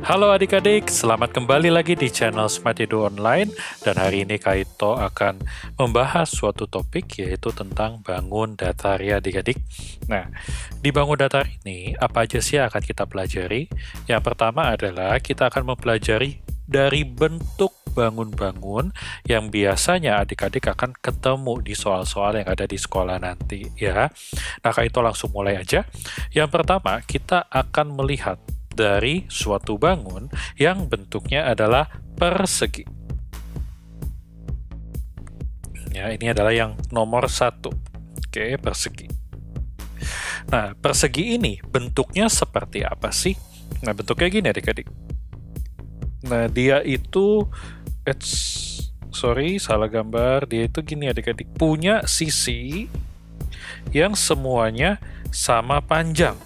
Halo adik-adik, selamat kembali lagi di channel Smart Edu Online. Dan hari ini Kaito akan membahas suatu topik, yaitu tentang bangun datar ya adik-adik. Nah, di bangun datar ini, apa aja sih yang akan kita pelajari? Yang pertama adalah kita akan mempelajari dari bentuk bangun-bangun yang biasanya adik-adik akan ketemu di soal-soal yang ada di sekolah nanti ya. Nah, Kaito langsung mulai aja. Yang pertama, kita akan melihat dari suatu bangun yang bentuknya adalah persegi. Ya, ini adalah yang nomor 1. Oke, persegi. Nah, persegi ini bentuknya seperti apa sih? Nah, bentuknya gini adik-adik. Nah, dia itu salah gambar. Dia itu gini adik-adik. Punya sisi yang semuanya sama panjang.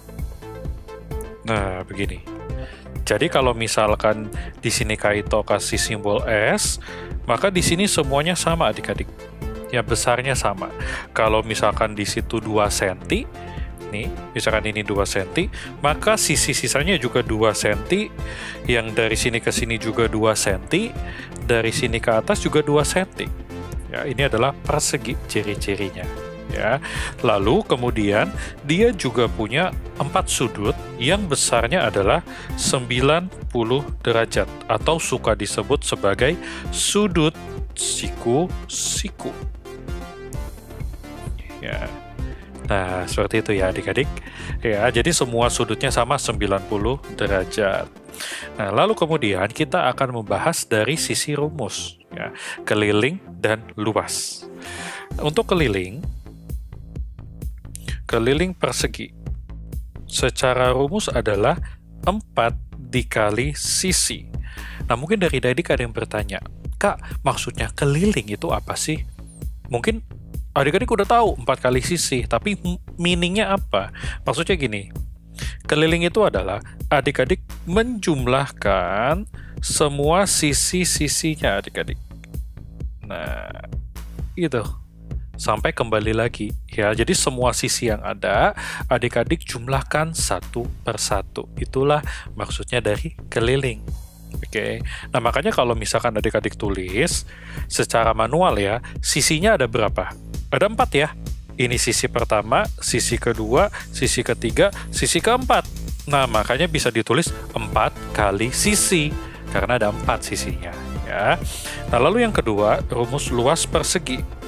Nah, begini. Jadi kalau misalkan di sini Kaito kasih simbol S, maka di sini semuanya sama adik-adik. Ya, besarnya sama. Kalau misalkan di situ 2 cm, nih, misalkan ini 2 cm, maka sisi-sisanya juga 2 cm, yang dari sini ke sini juga 2 cm, dari sini ke atas juga 2 cm. Ya, ini adalah persegi ciri-cirinya. Ya, lalu kemudian dia juga punya 4 sudut yang besarnya adalah 90 derajat atau suka disebut sebagai sudut siku-siku. Ya. Nah, seperti itu ya adik-adik. Ya, jadi semua sudutnya sama 90 derajat. Nah, lalu kemudian kita akan membahas dari sisi rumus, ya, keliling dan luas. Untuk keliling persegi secara rumus adalah 4 dikali sisi. Nah, mungkin dari adik ada yang bertanya, Kak, maksudnya keliling itu apa sih? Mungkin adik-adik udah tahu 4 kali sisi, tapi meaningnya apa? Maksudnya gini, keliling itu adalah adik-adik menjumlahkan semua sisi-sisinya adik-adik. Nah, itu. Sampai kembali lagi ya, jadi semua sisi yang ada adik-adik jumlahkan satu per satu. Itulah maksudnya dari keliling. Oke. Nah, makanya kalau misalkan adik-adik tulis secara manual ya, sisinya ada berapa? Ada 4 ya. Ini sisi pertama, sisi kedua, sisi ketiga, sisi keempat. Nah, makanya bisa ditulis 4 kali sisi karena ada 4 sisinya ya. Nah, lalu yang kedua, rumus luas persegi.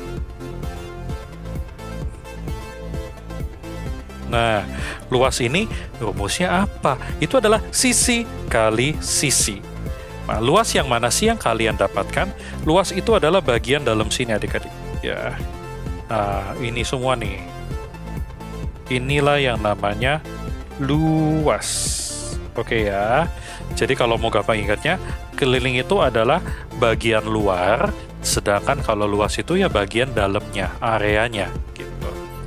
Nah, luas ini rumusnya apa? Itu adalah sisi kali sisi. Nah, luas yang mana sih yang kalian dapatkan? Luas itu adalah bagian dalam sini adik-adik. Ya, nah, ini semua nih. Inilah yang namanya luas. Oke ya. Jadi kalau mau gampang ingatnya, keliling itu adalah bagian luar, sedangkan kalau luas itu ya bagian dalamnya, areanya.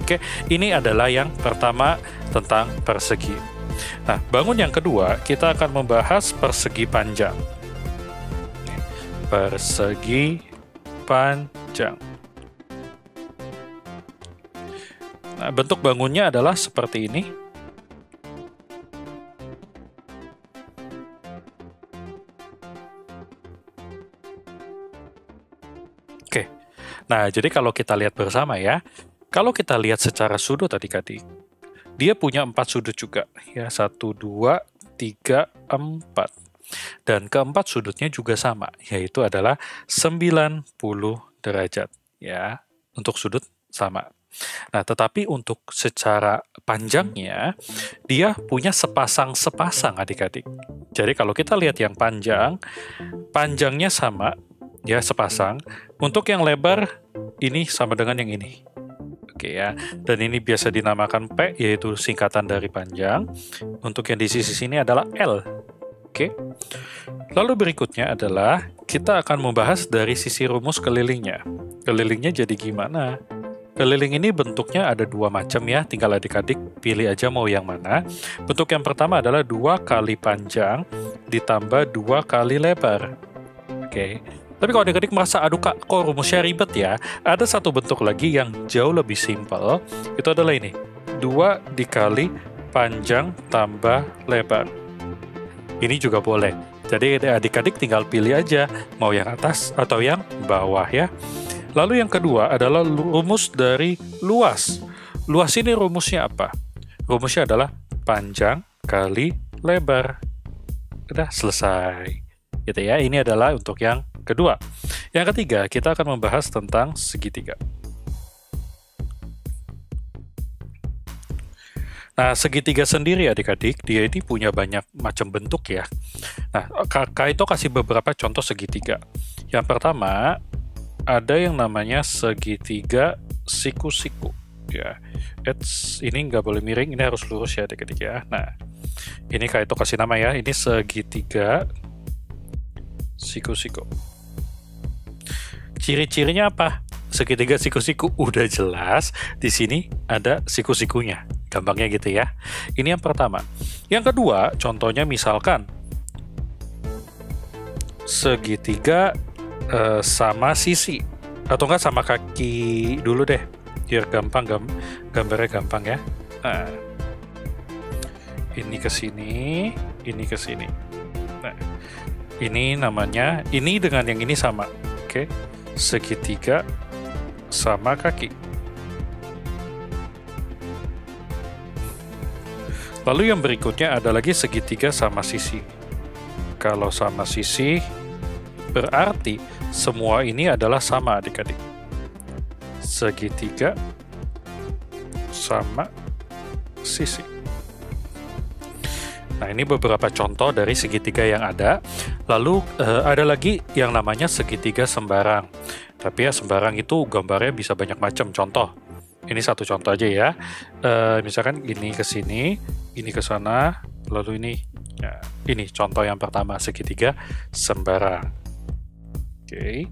Oke, ini adalah yang pertama tentang persegi. Nah, bangun yang kedua, kita akan membahas persegi panjang. Persegi panjang. Nah, bentuk bangunnya adalah seperti ini. Oke, nah jadi kalau kita lihat bersama ya, kalau kita lihat secara sudut adik-adik, dia punya 4 sudut juga. Ya, 1, 2, 3, 4. Dan keempat sudutnya juga sama, yaitu adalah 90 derajat. Ya, untuk sudut sama. Nah, tetapi untuk secara panjangnya, dia punya sepasang-sepasang adik-adik. Jadi kalau kita lihat yang panjangnya sama, ya sepasang. Untuk yang lebar, ini sama dengan yang ini. Oke ya, dan ini biasa dinamakan P, yaitu singkatan dari panjang. Untuk yang di sisi sini adalah L. Oke. Lalu berikutnya adalah kita akan membahas dari sisi rumus kelilingnya. Kelilingnya jadi gimana? Keliling ini bentuknya ada 2 macam ya, tinggal adik-adik pilih aja mau yang mana. Bentuk yang pertama adalah 2 kali panjang ditambah 2 kali lebar. Oke. Tapi kalau adik-adik merasa, aduh Kak, kok rumusnya ribet ya? Ada satu bentuk lagi yang jauh lebih simpel, itu adalah ini. 2 dikali panjang tambah lebar. Ini juga boleh. Jadi adik-adik tinggal pilih aja mau yang atas atau yang bawah ya. Lalu yang kedua adalah rumus dari luas. Luas ini rumusnya apa? Rumusnya adalah panjang kali lebar. Udah selesai. Gitu ya. Ini adalah untuk yang kedua. Yang ketiga, kita akan membahas tentang segitiga. Nah, segitiga sendiri adik-adik, dia ini punya banyak macam bentuk ya. Nah, Kak itu kasih beberapa contoh segitiga. Yang pertama, ada yang namanya segitiga siku-siku. Ya, ini nggak boleh miring, ini harus lurus ya adik-adik ya. Nah, ini Kak itu kasih nama ya, ini segitiga siku-siku. Ciri-cirinya apa? Segitiga siku-siku udah jelas, di sini ada siku-sikunya. Gampangnya gitu ya. Ini yang pertama. Yang kedua, contohnya misalkan segitiga sama sisi atau enggak sama kaki dulu deh, biar gampang gambarnya gampang ya. Nah, ini ke sini, ini ke sini. Nah, ini namanya, ini dengan yang ini sama. Oke, segitiga sama kaki. Lalu yang berikutnya ada lagi segitiga sama sisi. Kalau sama sisi, berarti semua ini adalah sama adik-adik. Segitiga sama sisi. Nah, ini beberapa contoh dari segitiga yang ada. Lalu ada lagi yang namanya segitiga sembarang. Tapi ya sembarang itu gambarnya bisa banyak macam. Contoh, ini satu contoh aja ya. Misalkan ini ke sini, ini ke sana, lalu ini. Ya, ini contoh yang pertama, segitiga sembarang. Oke.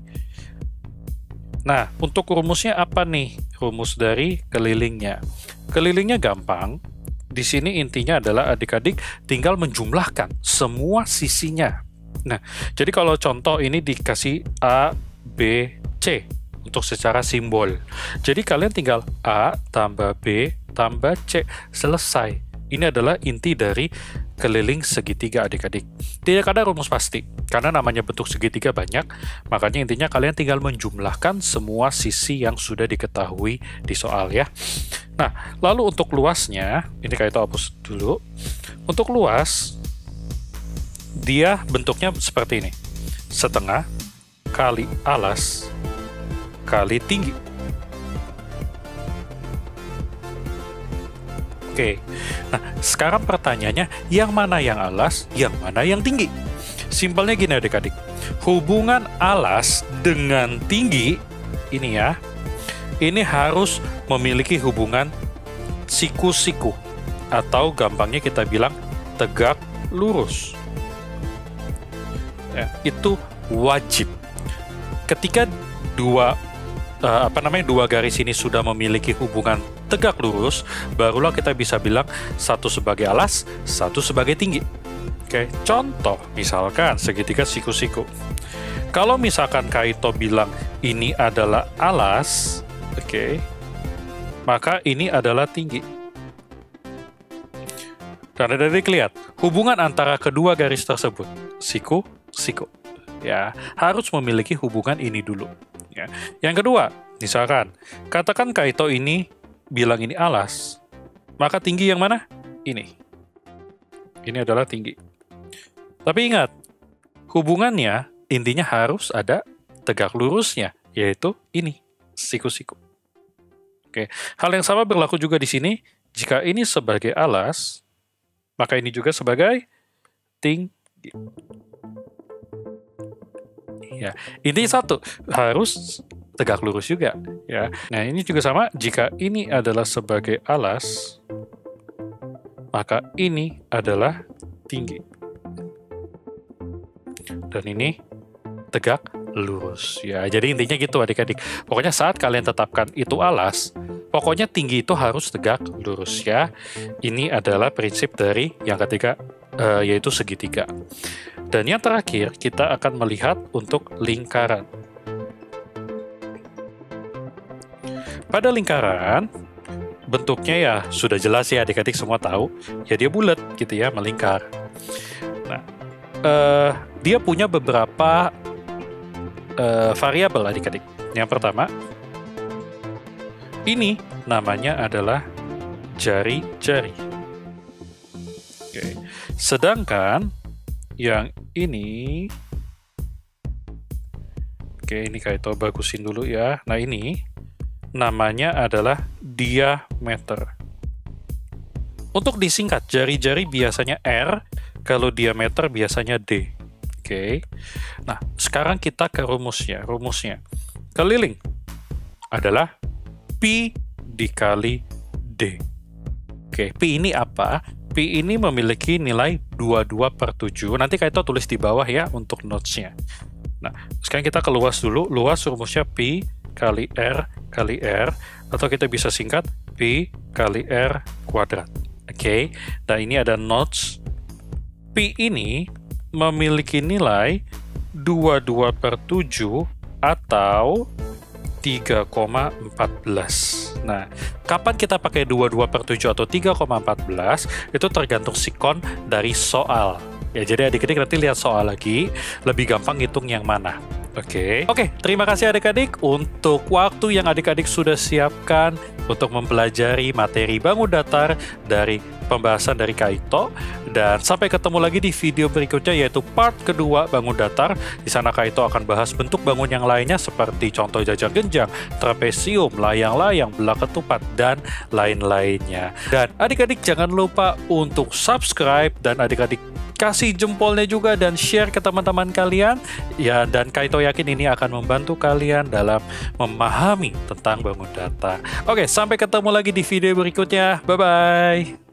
Nah, untuk rumusnya apa nih? Rumus dari kelilingnya. Kelilingnya gampang. Di sini intinya adalah adik-adik tinggal menjumlahkan semua sisinya. Nah, jadi kalau contoh ini dikasih A, B, C untuk secara simbol. Jadi kalian tinggal A tambah B tambah C. Selesai. Ini adalah inti dari keliling segitiga adik-adik. Tidak ada rumus pasti, karena namanya bentuk segitiga banyak, makanya intinya kalian tinggal menjumlahkan semua sisi yang sudah diketahui di soal ya. Nah, lalu untuk luasnya, ini kayak itu hapus dulu. Untuk luas, dia bentuknya seperti ini. Setengah kali alas kali tinggi. Oke, nah sekarang pertanyaannya, yang mana yang alas, yang mana yang tinggi? Simpelnya gini adik-adik, hubungan alas dengan tinggi, ini ya, ini harus memiliki hubungan siku-siku, atau gampangnya kita bilang tegak lurus. Ya, itu wajib. Ketika dua garis ini sudah memiliki hubungan tegak lurus, barulah kita bisa bilang satu sebagai alas, satu sebagai tinggi. Oke, contoh misalkan segitiga siku-siku. Kalau misalkan Kaito bilang ini adalah alas, oke, maka ini adalah tinggi. Dan dari lihat hubungan antara kedua garis tersebut, siku-siku, ya harus memiliki hubungan ini dulu. Ya. Yang kedua, misalkan katakan Kaito ini bilang ini alas, maka tinggi yang mana? Ini. Ini adalah tinggi. Tapi ingat, hubungannya intinya harus ada tegak lurusnya, yaitu ini, siku-siku. Oke, hal yang sama berlaku juga di sini. Jika ini sebagai alas, maka ini juga sebagai tinggi. Ya, intinya satu, harus tegak lurus juga ya. Nah, ini juga sama, jika ini adalah sebagai alas, maka ini adalah tinggi. Dan ini tegak lurus ya. Jadi intinya gitu adik-adik. Pokoknya saat kalian tetapkan itu alas, pokoknya tinggi itu harus tegak lurus ya. Ini adalah prinsip dari yang ketiga, yaitu segitiga. Dan yang terakhir, kita akan melihat untuk lingkaran. Pada lingkaran, bentuknya ya sudah jelas ya adik-adik semua tahu, ya dia bulat gitu ya, melingkar. Nah, dia punya beberapa variabel adik-adik. Yang pertama, ini namanya adalah jari-jari. Oke. Sedangkan yang ini, oke, ini Kaito bagusin dulu ya. Nah, ini namanya adalah diameter. Untuk disingkat, jari-jari biasanya R, kalau diameter biasanya D. Oke. Nah, sekarang kita ke rumusnya. Rumusnya, keliling adalah Pi dikali D. Oke, Pi ini apa? Pi ini memiliki nilai 22/7. Nanti Kaito tulis di bawah ya untuk notes-nya. Nah, sekarang kita ke luas dulu. Luas rumusnya Pi kali R kali R, atau kita bisa singkat Pi kali R kuadrat. Oke, nah ini ada notes. Pi ini memiliki nilai 22/7 atau 3,14. Nah, kapan kita pakai 22/7 atau 3,14? Itu tergantung sikon dari soal. Ya, jadi adik-adik nanti lihat soal lagi, lebih gampang hitung yang mana. Oke, terima kasih adik-adik untuk waktu yang adik-adik sudah siapkan untuk mempelajari materi bangun datar dari pembahasan dari Kaito. Dan sampai ketemu lagi di video berikutnya, yaitu part kedua bangun datar. Di sana Kaito akan bahas bentuk bangun yang lainnya seperti contoh jajak genjang, trapesium, layang-layang, bola ketupat, dan lain-lainnya. Dan adik-adik jangan lupa untuk subscribe, dan adik-adik kasih jempolnya juga dan share ke teman-teman kalian ya, dan Kaito yakin ini akan membantu kalian dalam memahami tentang bangun datar. Oke, sampai ketemu lagi di video berikutnya. Bye bye.